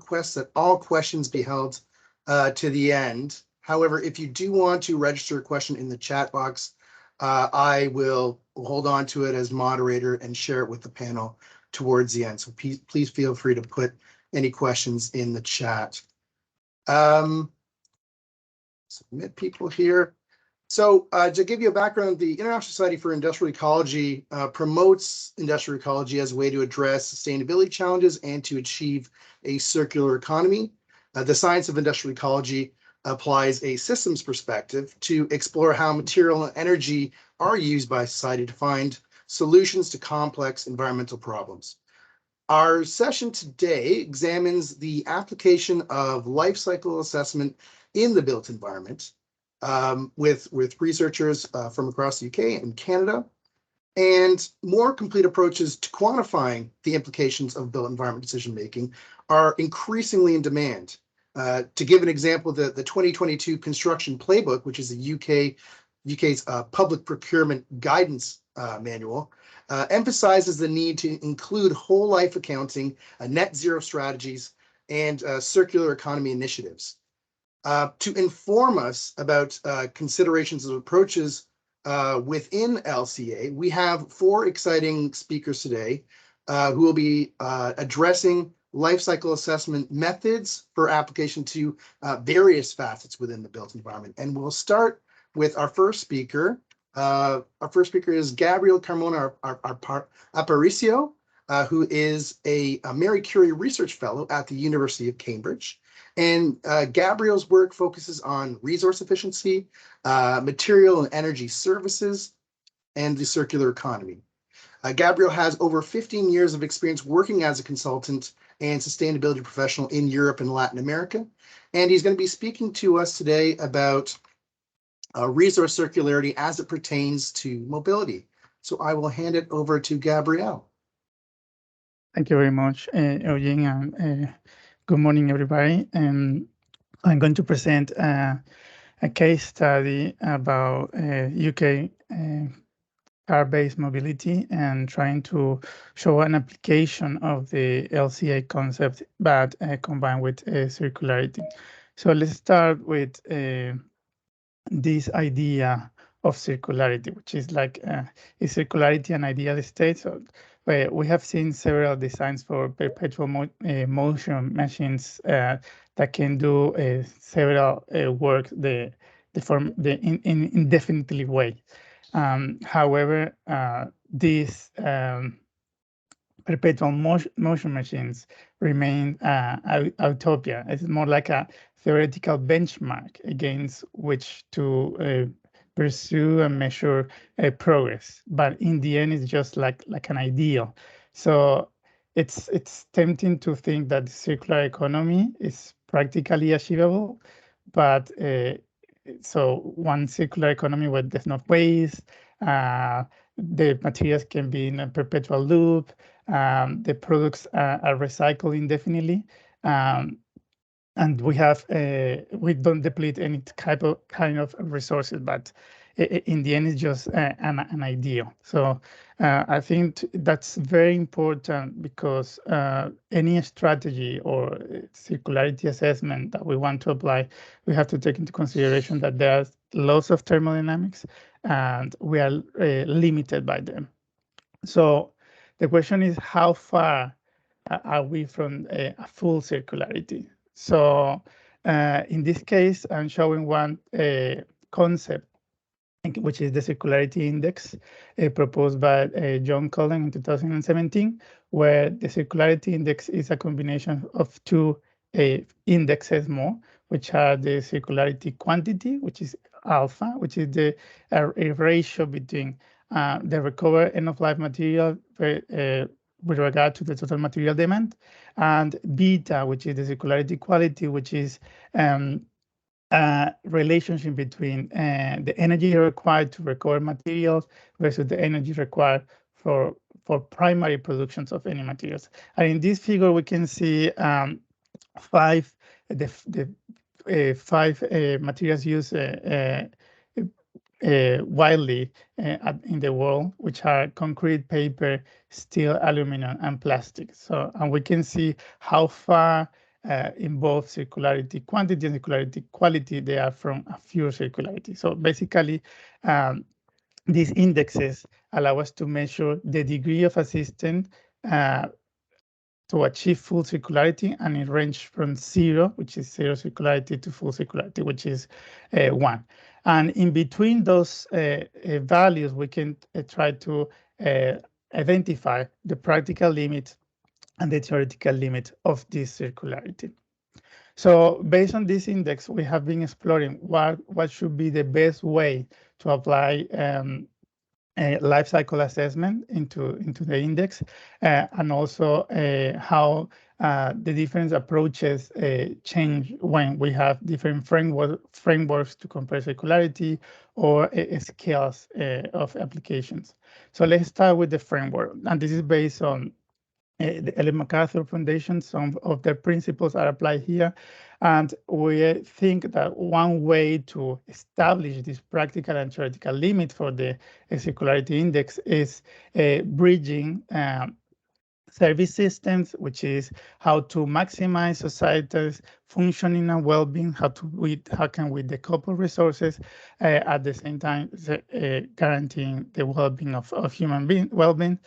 request that all questions be held to the end. However, if you do want to register a question in the chat box, I will hold on to it as moderator and share it with the panel towards the end. So please feel free to put any questions in the chat. Submit people here. So to give you a background, the International Society for Industrial Ecology promotes industrial ecology as a way to address sustainability challenges and to achieve a circular economy. The science of industrial ecology applies a systems perspective to explore how material and energy are used by society to find solutions to complex environmental problems. Our session today examines the application of life cycle assessment in the built environment with researchers from across the UK and Canada, and more complete approaches to quantifying the implications of built environment decision-making are increasingly in demand. To give an example, the 2022 Construction Playbook, which is the UK's public procurement guidance manual, emphasizes the need to include whole life accounting, net zero strategies, and circular economy initiatives. To inform us about considerations of approaches within LCA, we have 4 exciting speakers today who will be addressing life cycle assessment methods for application to various facets within the built environment. And we'll start with our first speaker. Our first speaker is Gabriel Carmona Aparicio, who is a Marie Curie Research Fellow at the University of Cambridge. And Gabriel's work focuses on resource efficiency, material and energy services, and the circular economy. Gabriel has over 15 years of experience working as a consultant and sustainability professional in Europe and Latin America. And he's going to be speaking to us today about resource circularity as it pertains to mobility. So I will hand it over to Gabriel. Thank you very much, Eugene, and good morning, everybody. I'm going to present a case study about UK car-based mobility and trying to show an application of the LCA concept, but combined with circularity. So let's start with this idea of circularity, which is like is circularity an ideal state? So we have seen several designs for perpetual motion machines that can do several work in indefinitely way. However, these perpetual motion machines remain utopia. It's more like a theoretical benchmark against which to pursue and measure progress, but in the end, it's just like an ideal. So it's tempting to think that the circular economy is practically achievable, but so one circular economy where there's no waste, the materials can be in a perpetual loop, the products are recycled indefinitely, and we don't deplete any kind of resources, but in the end, it's just an ideal. So I think that's very important because any strategy or circularity assessment that we want to apply, we have to take into consideration that there are laws of thermodynamics and we are limited by them. So the question is, how far are we from a full circularity? So in this case, I'm showing one concept, which is the circularity index proposed by John Cullen in 2017, where the circularity index is a combination of 2 indexes more, which are the circularity quantity, which is alpha, which is the ratio between the recovered end-of-life material with regard to the total material demand, and beta, which is the circularity quality, which is relationship between the energy required to recover materials versus the energy required for primary productions of any materials. And in this figure, we can see 5 materials used widely in the world, which are concrete, paper, steel, aluminum, and plastic. So, and we can see how far in both circularity quantity and circularity quality, they are from a pure circularity. So basically, these indexes allow us to measure the degree of a system to achieve full circularity, and it ranges from 0, which is 0 circularity, to full circularity, which is 1. And in between those values, we can try to identify the practical limit and the theoretical limit of this circularity. So based on this index, we have been exploring what should be the best way to apply a life cycle assessment into the index, and also how the different approaches change when we have different frameworks to compare circularity or scales of applications. So let's start with the framework, and this is based on the Ellen MacArthur Foundation. Some of their principles are applied here. And we think that one way to establish this practical and theoretical limit for the circularity index is bridging service systems, which is how to maximize society's functioning and well-being, how can we decouple resources at the same time guaranteeing the well-being of human well-being.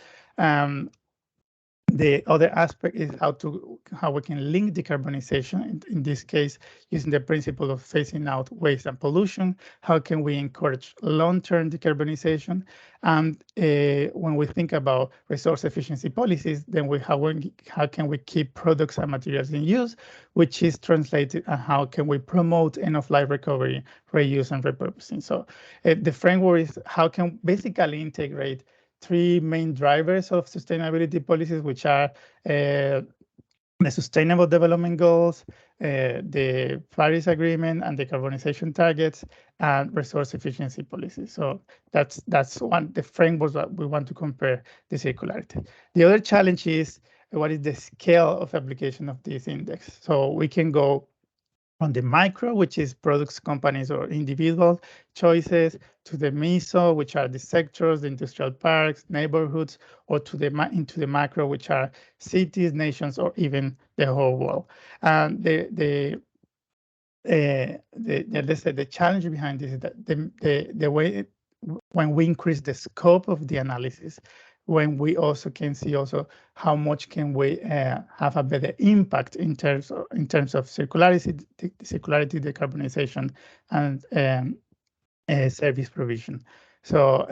The other aspect is how we can link decarbonization, in this case, using the principle of phasing out waste and pollution. How can we encourage long-term decarbonization? And when we think about resource efficiency policies, then how can we keep products and materials in use, which is translated, and how can we promote end-of-life recovery, reuse, and repurposing? So the framework is how can basically integrate 3 main drivers of sustainability policies, which are the Sustainable Development Goals, the Paris Agreement, and the decarbonization targets, and resource efficiency policies. So that's the framework that we want to compare the circularity. The other challenge is what is the scale of application of this index. So we can go from the micro, which is products, companies, or individual choices, to the meso, which are the sectors, the industrial parks, neighborhoods, or into the macro, which are cities, nations, or even the whole world. And let's say the challenge behind this is that the way when we increase the scope of the analysis, when we also can see how much can we have a better impact in terms of circularity, decarbonization, and service provision. So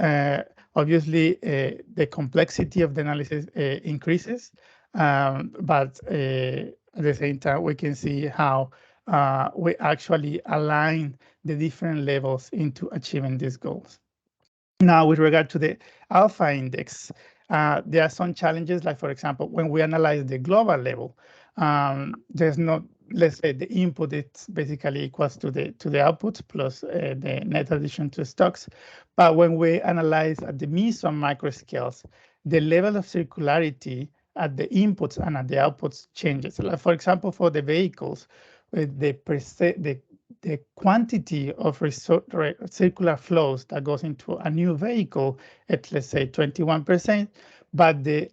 obviously the complexity of the analysis increases, but at the same time we can see how we actually align the different levels into achieving these goals. Now, with regard to the alpha index, there are some challenges, like, for example, when we analyze the global level, there's not, let's say, the input is basically equals to the output plus the net addition to stocks. But when we analyze at the meso and micro scales, the level of circularity at the inputs and at the outputs changes. Like, for example, for the vehicles, the quantity of circular flows that goes into a new vehicle at, let's say, 21%, but the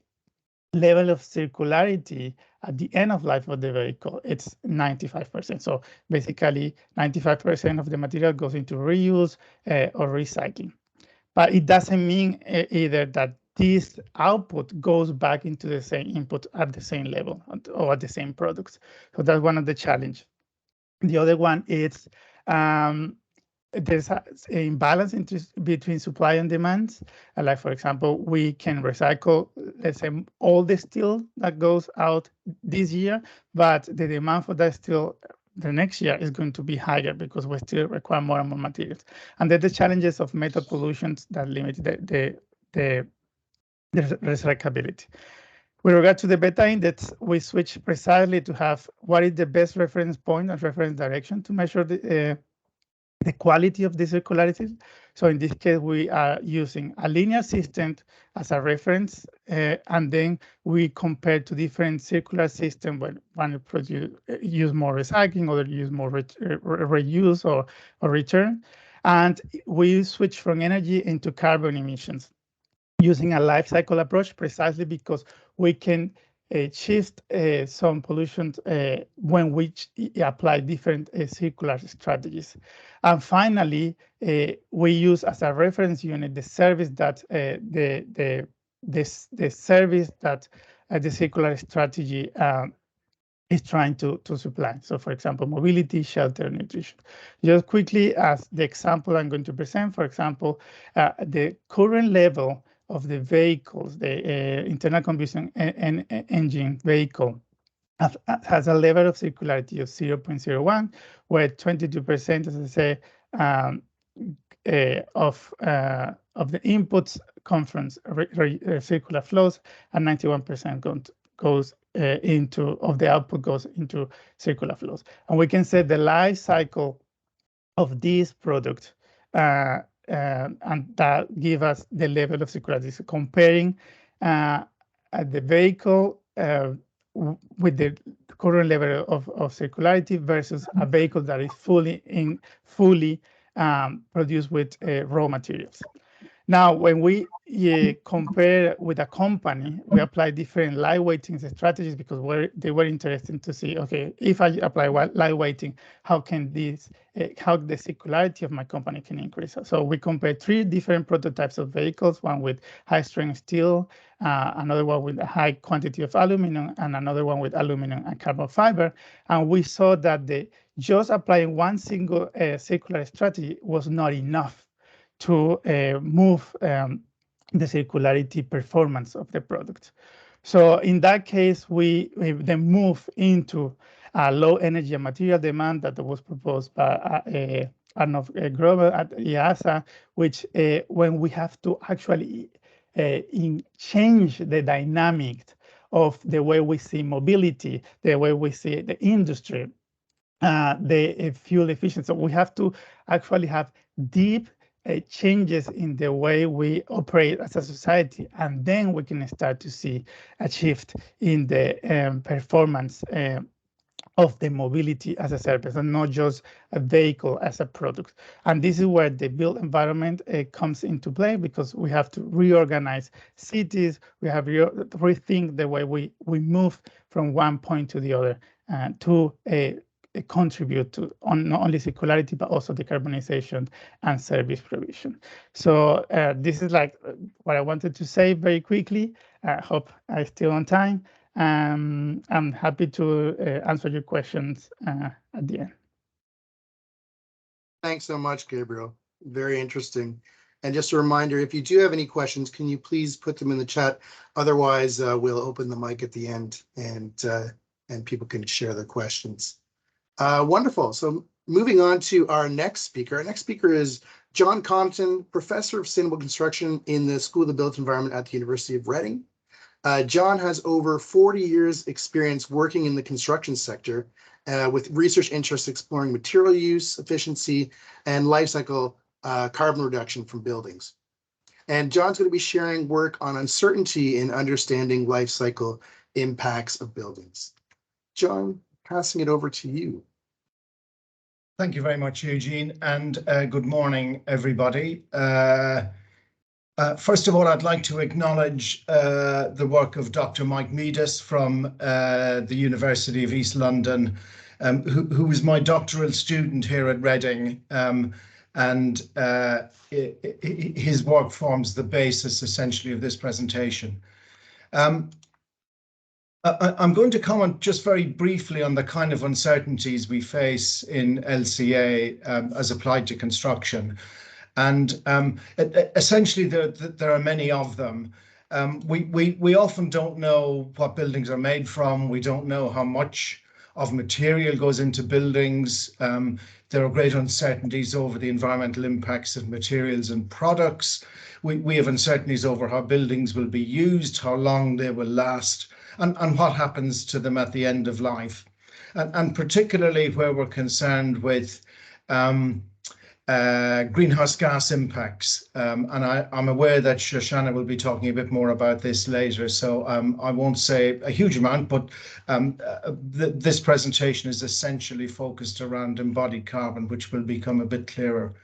level of circularity at the end of life of the vehicle, it's 95%. So basically 95% of the material goes into reuse or recycling. But it doesn't mean either that this output goes back into the same input at the same level or at the same products. So that's one of the challenges. The other one is there's an imbalance between supply and demand. Like, for example, we can recycle, let's say, all the steel that goes out this year, but the demand for that steel the next year is going to be higher because we still require more and more materials. And then the challenges of metal pollutions that limit the recyclability. With regard to the beta index, we switch precisely to have what is the best reference point and reference direction to measure the quality of the circularity. So in this case, we are using a linear system as a reference, and then we compare to different circular systems when one use more recycling, other use more reuse or return. And we switch from energy into carbon emissions using a life cycle approach, precisely because we can shift some pollution when we apply different circular strategies. And finally, we use as a reference unit the service that the service that the circular strategy is trying to supply. So for example, mobility, shelter, nutrition. Just quickly, as the example I'm going to present, for example, the current level of the vehicles, the internal combustion engine vehicle, has a level of circularity of 0.01, where 22%, as I say, of the inputs come from circular flows, and 91% goes of the output goes into circular flows. And we can say the life cycle of this product, and that give us the level of circularity. So comparing the vehicle with the current level of circularity versus a vehicle that is fully produced with raw materials. Now, when we compare with a company, we apply different light weighting strategies because they were interested to see, okay, if I apply light weighting, how can how the circularity of my company can increase? So we compare 3 different prototypes of vehicles, one with high strength steel, another one with a high quantity of aluminum, and another one with aluminum and carbon fiber. And we saw that just applying one single circular strategy was not enough to move the circularity performance of the product. So in that case, we then move into a low energy and material demand that was proposed by Arnold Grover at IASA, which when we have to actually change the dynamics of the way we see mobility, the way we see the industry, the fuel efficiency. So we have to actually have deep changes in the way we operate as a society, and then we can start to see a shift in the performance of the mobility as a service, and not just a vehicle as a product. And this is where the built environment comes into play, because we have to reorganize cities, we have to rethink the way we move from one point to the other to contribute to not only circularity, but also decarbonization and service provision. So this is like what I wanted to say very quickly. I hope I'm still on time. I'm happy to answer your questions at the end. Thanks so much, Gabriel. Very interesting. And just a reminder, if you do have any questions, can you please put them in the chat? Otherwise, we'll open the mic at the end and people can share their questions. Wonderful. So moving on to our next speaker. Our next speaker is John Connaughton, Professor of Sustainable Construction in the School of the Built Environment at the University of Reading. John has over 40 years experience working in the construction sector with research interests exploring material use, efficiency, and life cycle carbon reduction from buildings. And John's going to be sharing work on uncertainty in understanding life cycle impacts of buildings. John, passing it over to you. Thank you very much, Eugene, and good morning, everybody. First of all, I'd like to acknowledge the work of Dr. Mike Meadus from the University of East London, who was my doctoral student here at Reading, and his work forms the basis, essentially, of this presentation. I'm going to comment just very briefly on the kind of uncertainties we face in LCA as applied to construction. And essentially, there are many of them. We often don't know what buildings are made from. We don't know how much of material goes into buildings. There are great uncertainties over the environmental impacts of materials and products. We have uncertainties over how buildings will be used, how long they will last, and what happens to them at the end of life. And particularly where we're concerned with greenhouse gas impacts. And I'm aware that Shoshanna will be talking a bit more about this later, so I won't say a huge amount, but this presentation is essentially focused around embodied carbon, which will become a bit clearer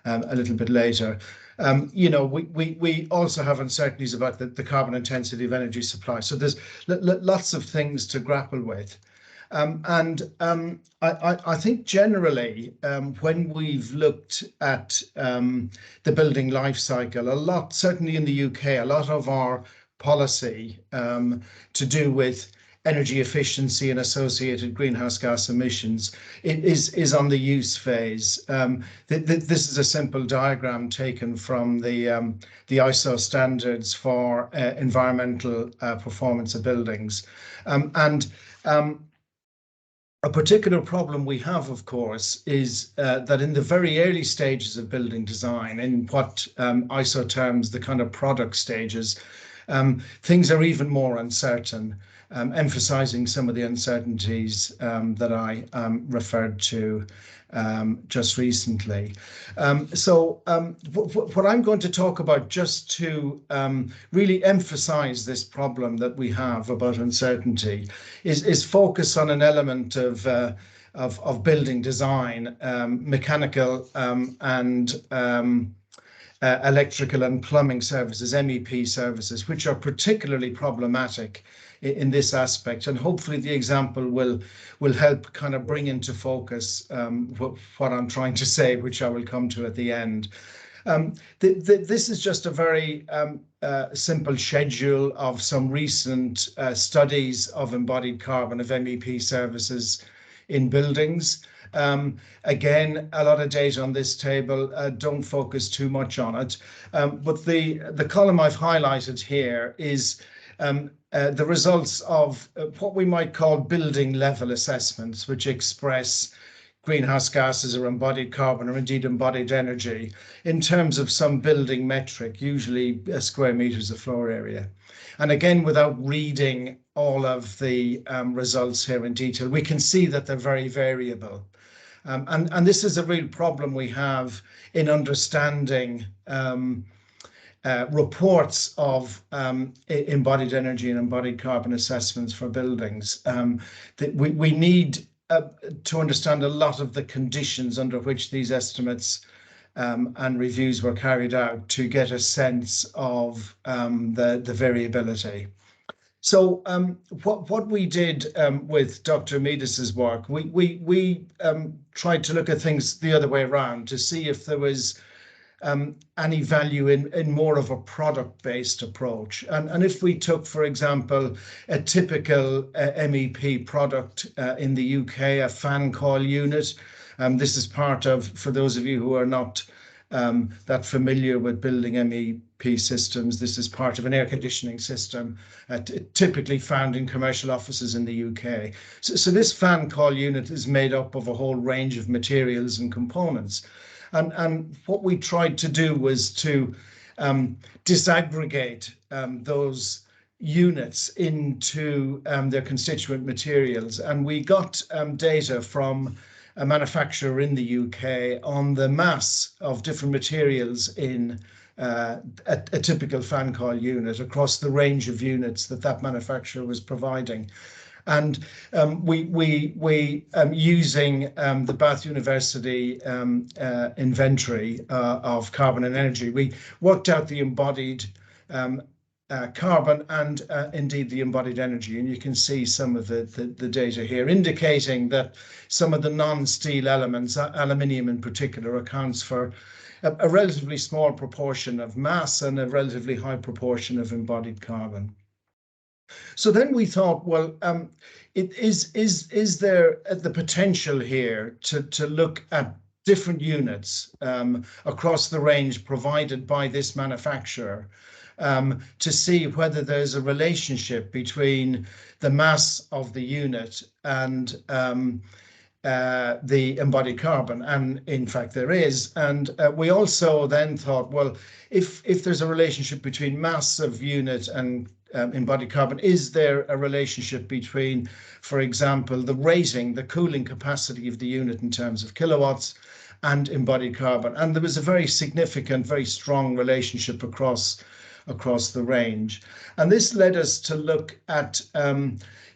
a little bit later. we also have uncertainties about the carbon intensity of energy supply. So there's lots of things to grapple with. I think generally, when we've looked at the building life cycle, certainly in the UK, a lot of our policy to do with energy efficiency and associated greenhouse gas emissions is on the use phase. This is a simple diagram taken from the ISO standards for environmental performance of buildings. A particular problem we have, of course, is that in the very early stages of building design, in what ISO terms the kind of product stages, things are even more uncertain, emphasizing some of the uncertainties that I referred to just recently. What I'm going to talk about, just to really emphasize this problem that we have about uncertainty, is focus on an element of building design, mechanical and electrical and plumbing services, MEP services, which are particularly problematic in this aspect. And hopefully the example will help kind of bring into focus what I'm trying to say, which I will come to at the end. This is just a very simple schedule of some recent studies of embodied carbon of MEP services in buildings. Again, a lot of data on this table, don't focus too much on it. But the column I've highlighted here is the results of what we might call building level assessments, which express greenhouse gases or embodied carbon or indeed embodied energy in terms of some building metric, usually square meters of floor area. And again, without reading all of the results here in detail, we can see that they're very variable. And this is a real problem we have in understanding reports of embodied energy and embodied carbon assessments for buildings. That we need to understand a lot of the conditions under which these estimates and reviews were carried out to get a sense of the variability. So what we did with Dr. Amidas's work, we tried to look at things the other way around to see if there was any value in more of a product-based approach. And if we took, for example, a typical MEP product in the UK, a fan coil unit, this is part of, for those of you who are not that familiar with building MEP systems, this is part of an air conditioning system typically found in commercial offices in the UK. So this fan coil unit is made up of a whole range of materials and components. And what we tried to do was to disaggregate those units into their constituent materials. And we got data from a manufacturer in the UK on the mass of different materials in a typical fan coil unit across the range of units that manufacturer was providing. And we using the Bath University inventory of carbon and energy, we worked out the embodied carbon and indeed the embodied energy. And you can see some of the data here indicating that some of the non-steel elements, aluminium in particular, accounts for a relatively small proportion of mass and a relatively high proportion of embodied carbon. So then we thought, well, is there the potential here to look at different units across the range provided by this manufacturer to see whether there's a relationship between the mass of the unit and the embodied carbon, and in fact there is. And we also then thought, well, if there's a relationship between mass of unit and embodied carbon, is there a relationship between, for example, the rating, the cooling capacity of the unit in terms of kilowatts and embodied carbon? And there was a very significant, very strong relationship across the range. And this led us to look at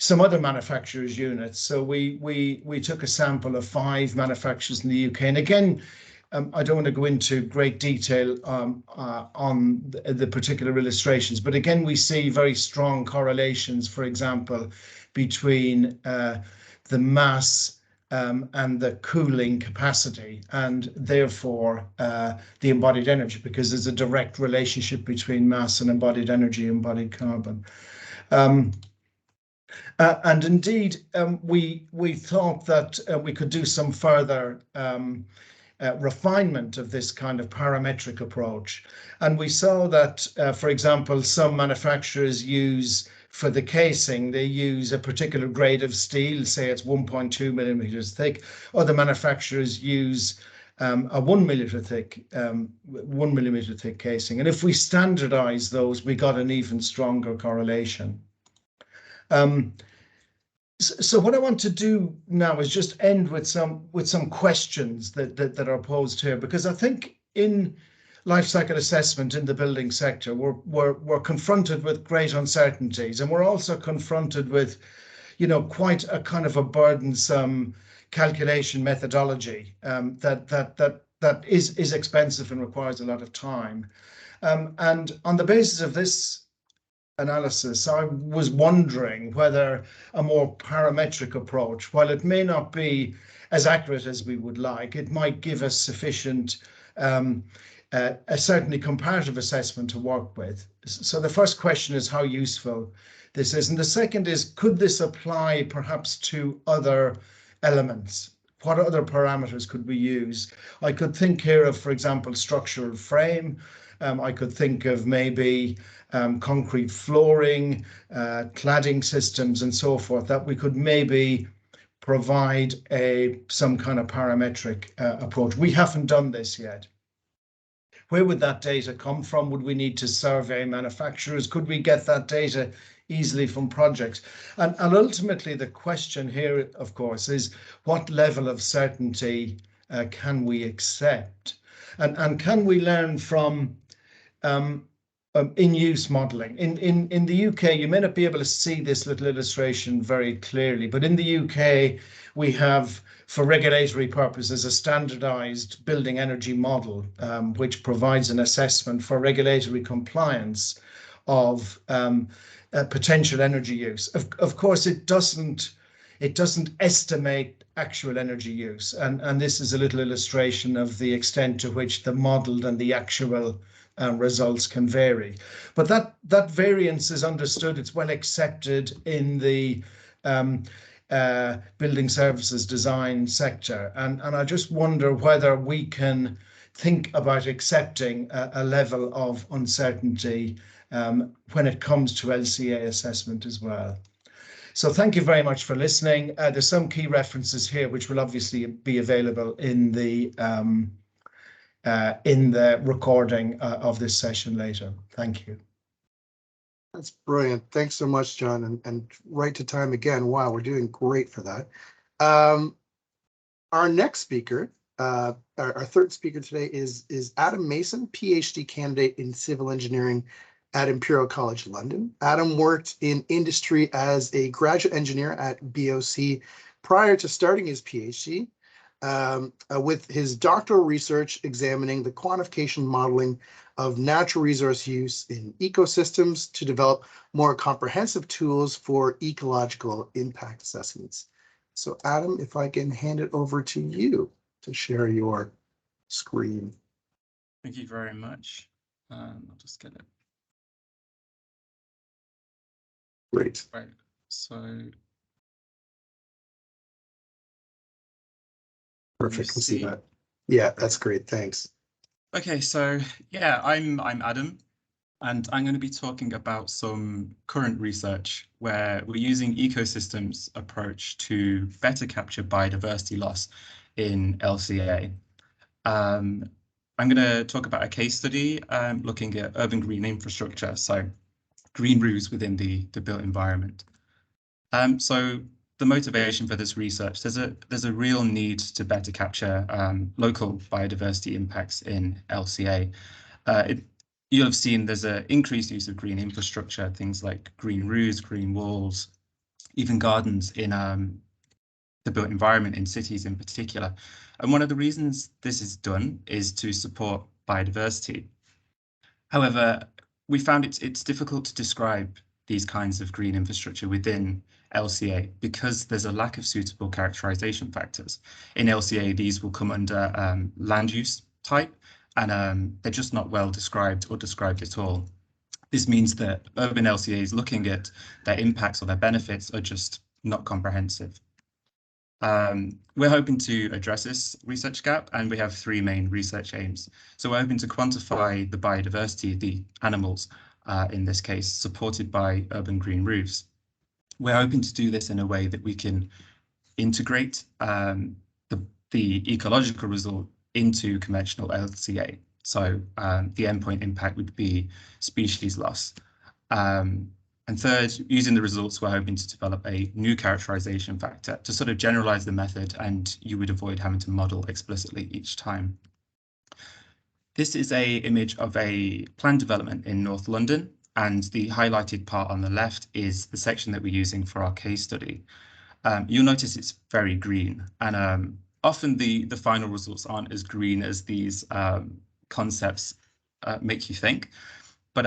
some other manufacturers' units. So we took a sample of 5 manufacturers in the UK. And again, I don't want to go into great detail on the particular illustrations, but again, we see very strong correlations, for example, between the mass and the cooling capacity, and therefore the embodied energy, because there's a direct relationship between mass and embodied energy, embodied carbon. And indeed, we thought that we could do some further refinement of this kind of parametric approach. And we saw that, for example, some manufacturers use, for the casing, they use a particular grade of steel, say it's 1.2 millimeters thick. Other manufacturers use a 1 millimeter thick casing. And if we standardize those, we got an even stronger correlation. So what I want to do now is just end with some questions that are posed here, because I think in life cycle assessment in the building sector, we're confronted with great uncertainties, and we're also confronted with, quite a kind of a burdensome calculation methodology that is expensive and requires a lot of time. And on the basis of this analysis, I was wondering whether a more parametric approach, while it may not be as accurate as we would like, it might give us sufficient, a certainly comparative assessment to work with. So the first question is how useful this is. And the second is, could this apply perhaps to other elements? What other parameters could we use? I could think here of, for example, structural frame. I could think of maybe concrete flooring, cladding systems, and so forth, that we could maybe provide some kind of parametric approach. We haven't done this yet. Where would that data come from? Would we need to survey manufacturers? Could we get that data easily from projects? And ultimately, the question here, of course, is what level of certainty can we accept? And can we learn from in-use modelling? In the UK, you may not be able to see this little illustration very clearly, but in the UK, we have, for regulatory purposes, a standardised building energy model, which provides an assessment for regulatory compliance of potential energy use. Of course, it doesn't estimate actual energy use, and this is a little illustration of the extent to which the modelled and the actual results can vary. But that variance is understood, it's well accepted in the building services design sector. And I just wonder whether we can think about accepting a level of uncertainty when it comes to LCA assessment as well. So thank you very much for listening. There's some key references here which will obviously be available in the recording of this session later. Thank you. That's brilliant. Thanks so much, John, and right to time again. Wow, we're doing great for that. Our next speaker, our third speaker today is Adam Mason, PhD candidate in civil engineering at Imperial College London. Adam worked in industry as a graduate engineer at BOC prior to starting his PhD, with his doctoral research examining the quantification modeling of natural resource use in ecosystems to develop more comprehensive tools for ecological impact assessments. So Adam, if I can hand it over to you to share your screen. Thank you very much. I'll just get it. Great. Right, so. Perfect, can see that. Yeah, that's great, thanks. Okay, so yeah, I'm Adam, and I'm going to be talking about some current research where we're using ecosystems approach to better capture biodiversity loss in LCA. I'm going to talk about a case study looking at urban green infrastructure, so green roofs within the built environment. So the motivation for this research, there's a real need to better capture local biodiversity impacts in LCA. You'll have seen there's an increased use of green infrastructure, things like green roofs, green walls, even gardens in the built environment in cities in particular. And one of the reasons this is done is to support biodiversity. However, we found it's difficult to describe these kinds of green infrastructure within LCA because there's a lack of suitable characterization factors. In LCA, these will come under land use type, and they're just not well described or described at all. This means that urban LCAs looking at their impacts or their benefits are just not comprehensive. We're hoping to address this research gap, and we have three main research aims. So we're hoping to quantify the biodiversity, the animals, in this case, supported by urban green roofs. We're hoping to do this in a way that we can integrate the ecological result into conventional LCA. So the endpoint impact would be species loss. And third, using the results, we're hoping to develop a new characterization factor to sort of generalize the method, and you would avoid having to model explicitly each time. This is an image of a planned development in North London, and the highlighted part on the left is the section that we're using for our case study. You'll notice it's very green, and often the final results aren't as green as these concepts make you think. But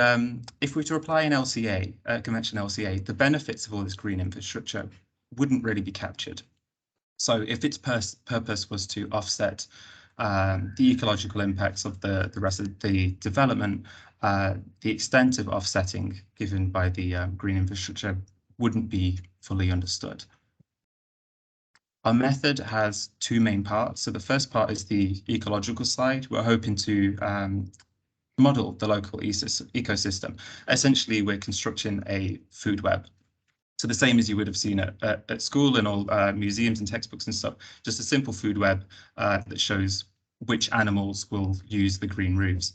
if we were to apply an LCA, conventional LCA, the benefits of all this green infrastructure wouldn't really be captured. So if its purpose was to offset the ecological impacts of the rest of the development, the extent of offsetting given by the green infrastructure wouldn't be fully understood. Our method has two main parts. So the first part is the ecological side. We're hoping to model the local ecosystem. Essentially, we're constructing a food web. So the same as you would have seen at school and all museums and textbooks and stuff, just a simple food web that shows which animals will use the green roofs.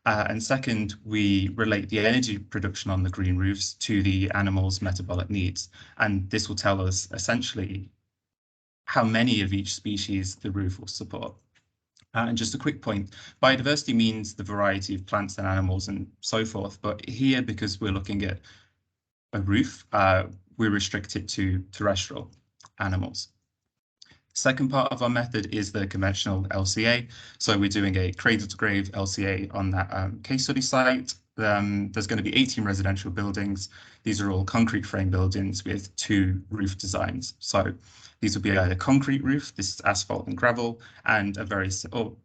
And second, we relate the energy production on the green roofs to the animals' metabolic needs. And this will tell us essentially how many of each species the roof will support. And just a quick point, biodiversity means the variety of plants and animals and so forth. But here, because we're looking at a roof, we're restricted to terrestrial animals. Second part of our method is the conventional LCA. So we're doing a cradle-to-grave LCA on that case study site. There's going to be 18 residential buildings. These are all concrete frame buildings with two roof designs. So these will be either concrete roof, this is asphalt and gravel, and a very, or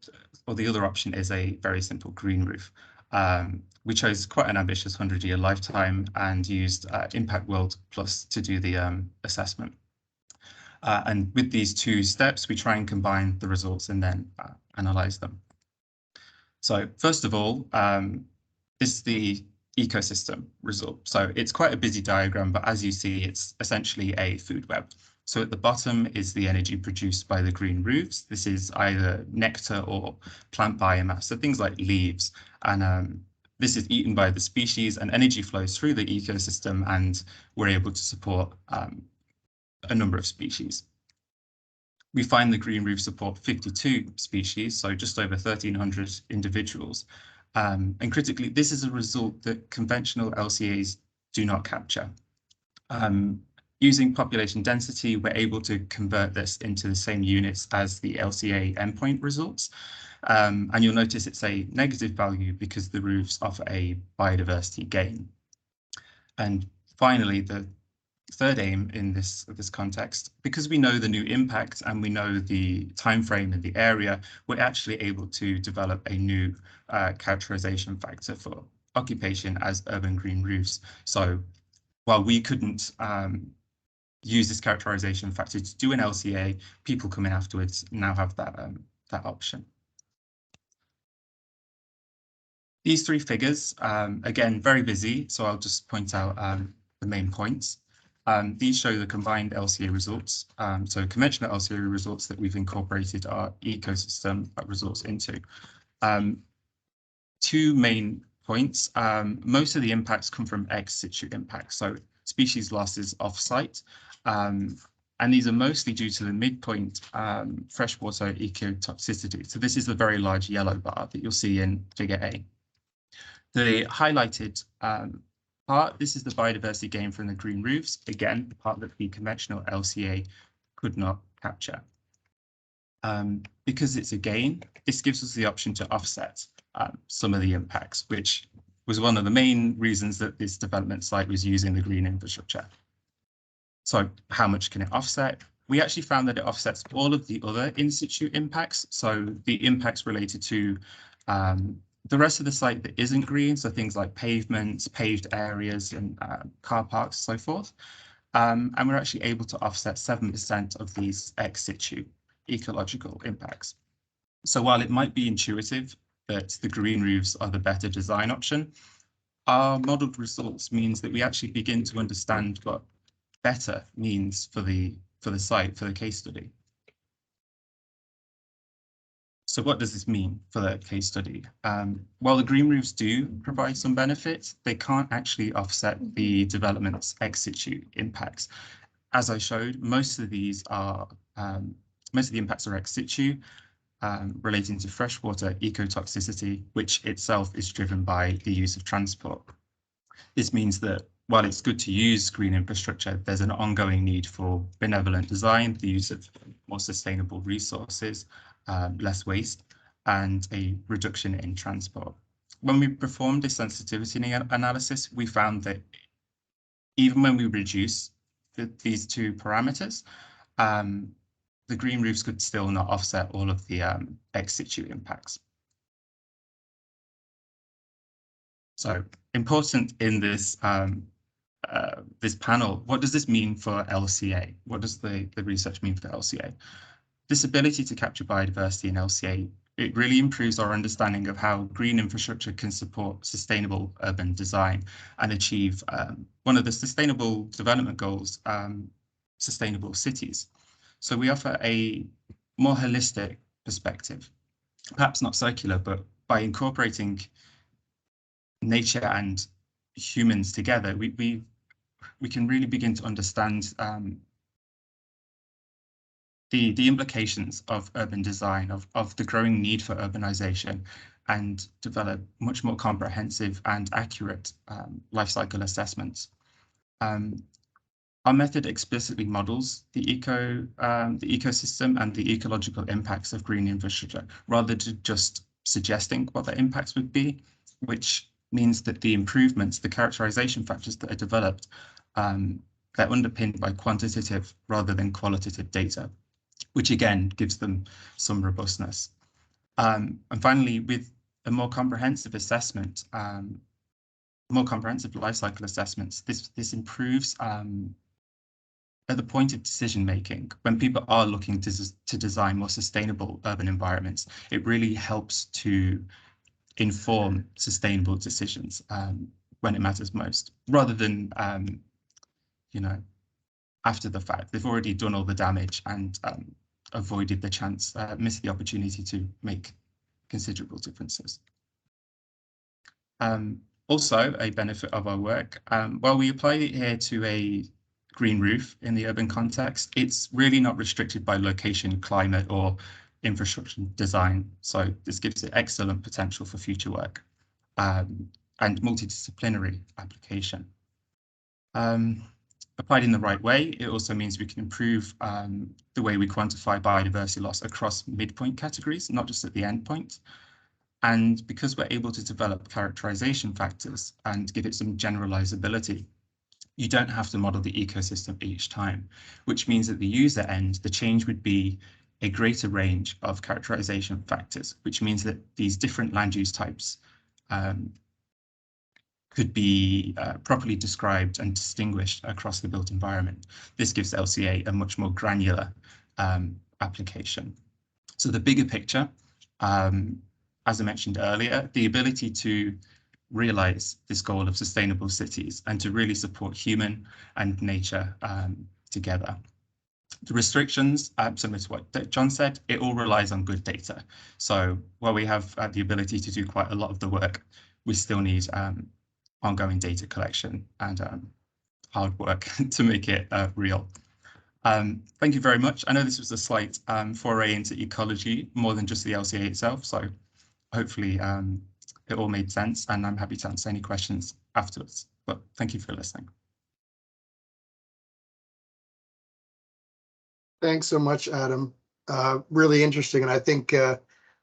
the other option is a very simple green roof. We chose quite an ambitious 100-year lifetime and used Impact World Plus to do the assessment. And with these two steps, we try and combine the results and then analyze them. So first of all, this is the ecosystem result. So it's quite a busy diagram, but as you see, it's essentially a food web. So at the bottom is the energy produced by the green roofs. This is either nectar or plant biomass, so things like leaves. And this is eaten by the species, and energy flows through the ecosystem, and we're able to support a number of species. We find the green roof support 52 species, so just over 1,300 individuals. And critically, this is a result that conventional LCAs do not capture. Using population density, we're able to convert this into the same units as the LCA endpoint results. And you'll notice it's a negative value because the roofs offer a biodiversity gain. And finally, the third aim in this context, because we know the new impact and we know the time frame and the area, we're actually able to develop a new characterization factor for occupation as urban green roofs. So while we couldn't use this characterization factor to do an LCA, people coming afterwards now have that option. These three figures, again, very busy, so I'll just point out the main points. These show the combined LCA results. So conventional LCA results that we've incorporated our ecosystem results into. Two main points. Most of the impacts come from ex situ impacts, so species losses off-site. And these are mostly due to the midpoint freshwater ecotoxicity. So this is the very large yellow bar that you'll see in figure A. The highlighted part, this is the biodiversity gain from the green roofs. Again, the part that the conventional LCA could not capture. Because it's a gain, this gives us the option to offset some of the impacts, which was one of the main reasons that this development site was using the green infrastructure. So how much can it offset? We actually found that it offsets all of the other in situ impacts. So the impacts related to the rest of the site that isn't green, so things like pavements, paved areas, and car parks, so forth. And we're actually able to offset 7% of these ex situ ecological impacts. So while it might be intuitive that the green roofs are the better design option, our modeled results means that we actually begin to understand what better means for the site, for the case study. So what does this mean for the case study? While the green roofs do provide some benefits, they can't actually offset the development's ex situ impacts. As I showed, most of the impacts are ex situ, relating to freshwater ecotoxicity, which itself is driven by the use of transport. This means that while it's good to use green infrastructure, there's an ongoing need for benevolent design, the use of more sustainable resources, less waste, and a reduction in transport. When we performed a sensitivity analysis, we found that even when we reduce these two parameters, the green roofs could still not offset all of the ex situ impacts. So important in this this panel, what does this mean for LCA? What does the research mean for LCA? This ability to capture biodiversity in LCA, it really improves our understanding of how green infrastructure can support sustainable urban design and achieve one of the sustainable development goals, sustainable cities. So we offer a more holistic perspective, perhaps not circular, but by incorporating nature and humans together, we can really begin to understand the implications of urban design, of the growing need for urbanization, and develop much more comprehensive and accurate life cycle assessments. Our method explicitly models the ecosystem and the ecological impacts of green infrastructure, rather than just suggesting what the impacts would be, which means that the improvements, the characterization factors that are developed, they're underpinned by quantitative rather than qualitative data, which again gives them some robustness. And finally, with a more comprehensive assessment, more comprehensive life cycle assessments, this improves at the point of decision making. When people are looking to design more sustainable urban environments, it really helps to inform sustainable decisions when it matters most, rather than you know, after the fact. They've already done all the damage and avoided the chance, missed the opportunity to make considerable differences. Also, a benefit of our work, while we apply it here to a green roof in the urban context, it's really not restricted by location, climate, or infrastructure design. So this gives it excellent potential for future work and multidisciplinary application. Applied in the right way, it also means we can improve the way we quantify biodiversity loss across midpoint categories, not just at the endpoint. And because we're able to develop characterization factors and give it some generalizability, you don't have to model the ecosystem each time, which means at the user end, the change would be a greater range of characterization factors, which means that these different land use types could be properly described and distinguished across the built environment. This gives LCA a much more granular application. So the bigger picture, as I mentioned earlier, the ability to realize this goal of sustainable cities and to really support human and nature together. The restrictions, similar to what John said, it all relies on good data. So while we have the ability to do quite a lot of the work, we still need ongoing data collection and hard work to make it real. Thank you very much. I know this was a slight foray into ecology, more than just the LCA itself, so hopefully it all made sense, and I'm happy to answer any questions afterwards. But thank you for listening. Thanks so much, Adam. Really interesting. And I think the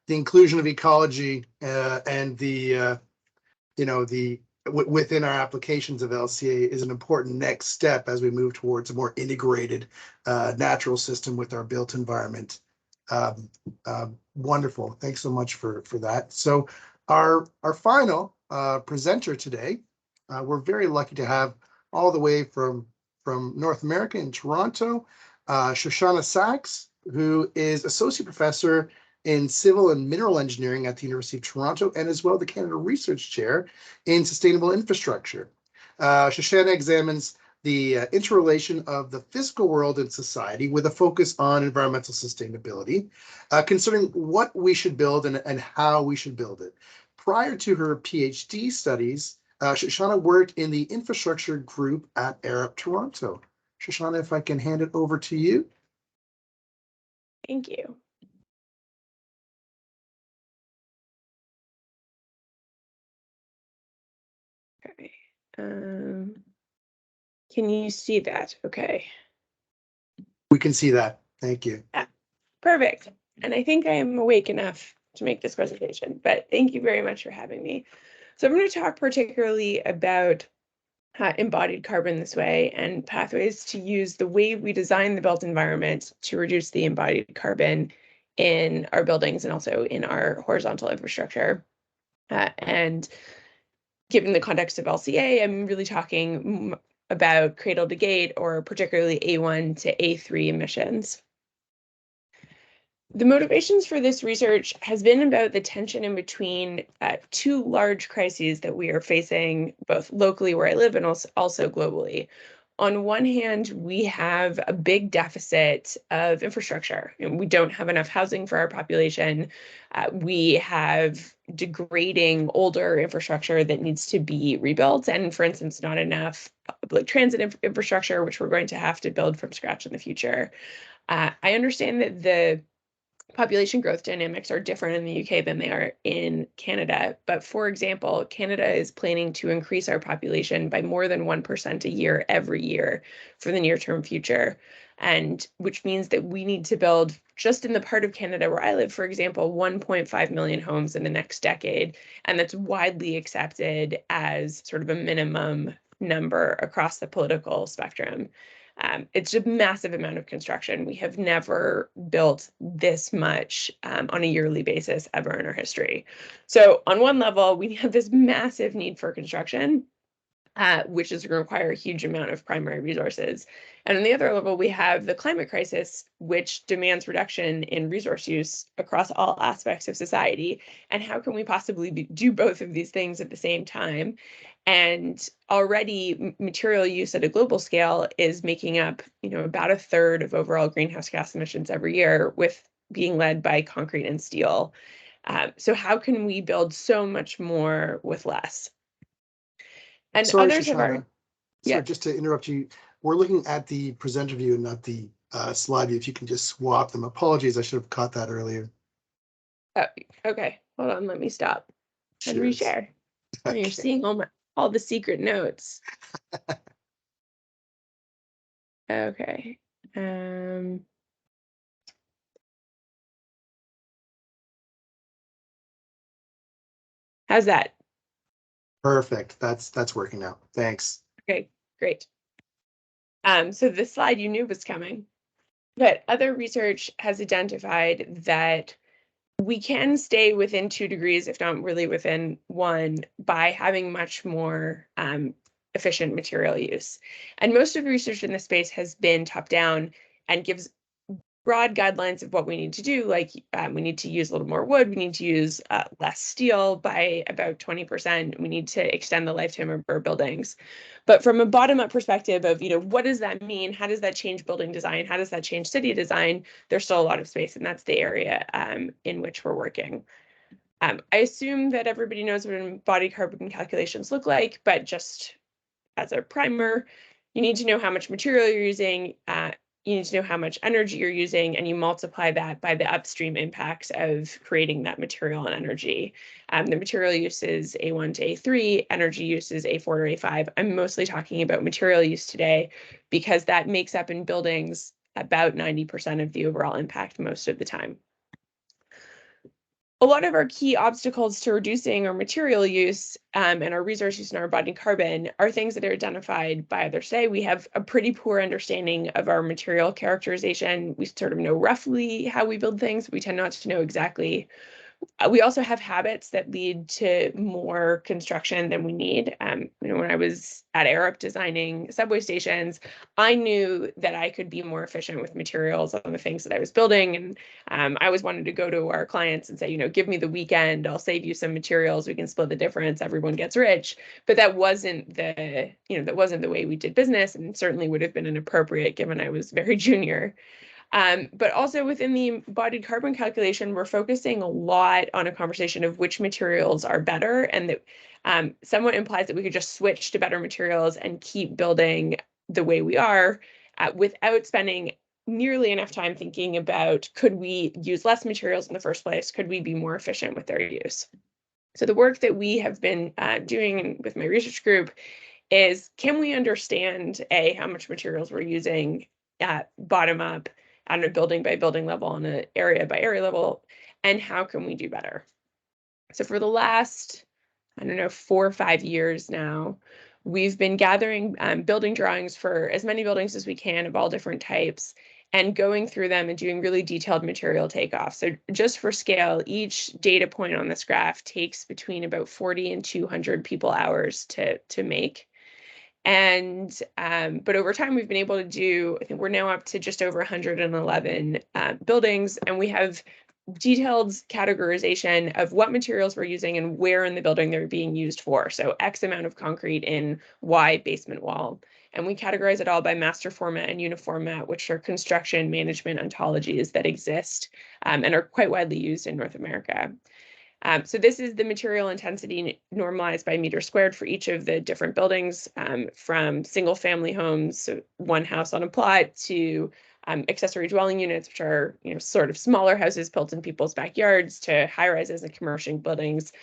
inclusion of ecology and the, within our applications of LCA is an important next step as we move towards a more integrated natural system with our built environment. Wonderful. Thanks so much for that. So our final presenter today, we're very lucky to have all the way from North America in Toronto, Shoshanna Saxe, who is Associate Professor in Civil and Mineral Engineering at the University of Toronto, and as well the Canada Research Chair in Sustainable Infrastructure. Shoshanna examines the interrelation of the physical world and society with a focus on environmental sustainability, considering what we should build and how we should build it. Prior to her PhD studies, Shoshanna worked in the infrastructure group at Arup Toronto. Shoshanna, if I can hand it over to you. Thank you. Okay. Can you see that? Okay. We can see that. Thank you. Perfect. And I think I am awake enough to make this presentation, but thank you very much for having me. So I'm going to talk particularly about embodied carbon this way and pathways to use the way we design the built environment to reduce the embodied carbon in our buildings and also in our horizontal infrastructure. And given the context of LCA, I'm really talking about cradle to gate, or particularly A1 to A3 emissions. The motivations for this research has been about the tension in between two large crises that we are facing, both locally where I live and also globally. On one hand, we have a big deficit of infrastructure, and we don't have enough housing for our population. We have degrading older infrastructure that needs to be rebuilt, and for instance, not enough public transit infrastructure, which we're going to have to build from scratch in the future. I understand that the population growth dynamics are different in the UK than they are in Canada. But for example, Canada is planning to increase our population by more than 1% a year every year for the near-term future. And which means that we need to build, just in the part of Canada where I live, for example, 1.5 million homes in the next decade. And that's widely accepted as sort of a minimum number across the political spectrum. It's a massive amount of construction. We have never built this much on a yearly basis ever in our history. So on one level, we have this massive need for construction, which is going to require a huge amount of primary resources. And on the other level, we have the climate crisis, which demands reduction in resource use across all aspects of society. And how can we possibly do both of these things at the same time? And already material use at a global scale is making up, about a third of overall greenhouse gas emissions every year, with being led by concrete and steel. So how can we build so much more with less? And Sorry, others have already. Sorry, just to interrupt you. We're looking at the presenter view and not the slide view. If you can just swap them. Apologies, I should have caught that earlier. Oh, okay, hold on, let me stop and Cheers. reshare. Okay. You're seeing all the secret notes. Okay. How's that? Perfect. That's working now. Thanks. Okay, great. So this slide you knew was coming, but other research has identified that we can stay within 2 degrees, if not really within 1, by having much more efficient material use. And most of the research in this space has been top-down and gives broad guidelines of what we need to do, like we need to use a little more wood, we need to use less steel by about 20%, we need to extend the lifetime of our buildings. But from a bottom-up perspective of, what does that mean? How does that change building design? How does that change city design? There's still a lot of space, and that's the area in which we're working. I assume that everybody knows what embodied carbon calculations look like, but just as a primer, you need to know how much material you're using, you need to know how much energy you're using, and you multiply that by the upstream impacts of creating that material and energy. The material use is A1 to A3, energy use is A4 to A5. I'm mostly talking about material use today because that makes up in buildings about 90% of the overall impact most of the time. A lot of our key obstacles to reducing our material use and our resource use and our embodied carbon are things that are identified by others today. We have a pretty poor understanding of our material characterization. We sort of know roughly how we build things. We tend not to know exactly. We also have habits that lead to more construction than we need. When I was at Arup designing subway stations, I knew that I could be more efficient with materials on the things that I was building. And I always wanted to go to our clients and say, give me the weekend, I'll save you some materials, we can split the difference, everyone gets rich. But that wasn't the way we did business, and certainly would have been inappropriate given I was very junior. But also within the embodied carbon calculation, we're focusing a lot on a conversation of which materials are better, and that somewhat implies that we could just switch to better materials and keep building the way we are without spending nearly enough time thinking about, could we use less materials in the first place? Could we be more efficient with their use? So the work that we have been doing with my research group is, can we understand how much materials we're using bottom up, on a building by building level, on an area by area level, and how can we do better? So for the last, 4 or 5 years now, we've been gathering building drawings for as many buildings as we can of all different types, and going through them and doing really detailed material takeoff. So just for scale, each data point on this graph takes between about 40 and 200 people hours to make. And but over time, we've been able to do, I think we're now up to just over 111 buildings, and we have detailed categorization of what materials we're using and where in the building they're being used for. So X amount of concrete in Y basement wall. And we categorize it all by master format and uniformat, which are construction management ontologies that exist and are quite widely used in North America. So this is the material intensity normalized by meter squared for each of the different buildings, from single family homes, so one house on a plot, to accessory dwelling units, which are sort of smaller houses built in people's backyards, to high rises and commercial buildings.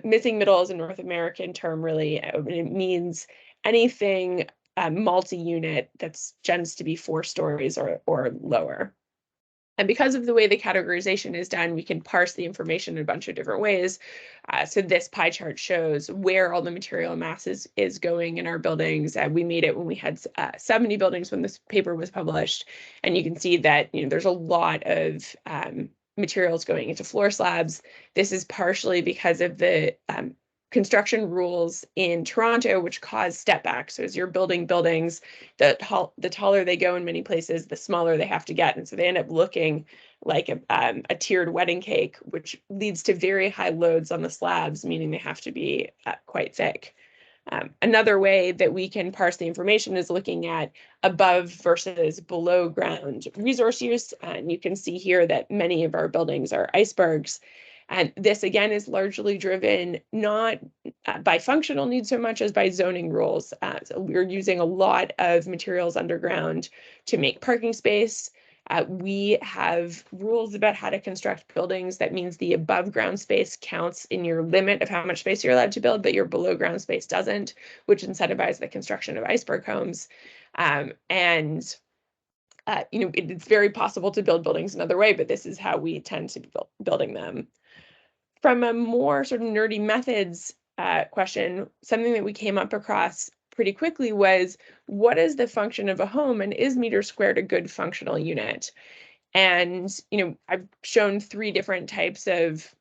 Missing middle is a North American term, really. It means anything multi-unit that's tends to be 4 stories or lower. And because of the way the categorization is done, we can parse the information in a bunch of different ways. So this pie chart shows where all the material mass is going in our buildings. We made it when we had 70 buildings when this paper was published. And you can see that there's a lot of materials going into floor slabs. This is partially because of the construction rules in Toronto, which cause step back. So as you're building buildings, the taller they go in many places, the smaller they have to get. And so they end up looking like a tiered wedding cake, which leads to very high loads on the slabs, meaning they have to be quite thick. Another way that we can parse the information is looking at above versus below ground resource use. And you can see here that many of our buildings are icebergs. And this, again, is largely driven not by functional needs so much as by zoning rules. So we're using a lot of materials underground to make parking space. We have rules about how to construct buildings. That means the above ground space counts in your limit of how much space you're allowed to build, but your below ground space doesn't, which incentivizes the construction of iceberg homes. It's very possible to build buildings another way, but this is how we tend to be building them. From a more sort of nerdy methods question, something that we came up across pretty quickly was, what is the function of a home, and is meter squared a good functional unit? And I've shown 3 different types of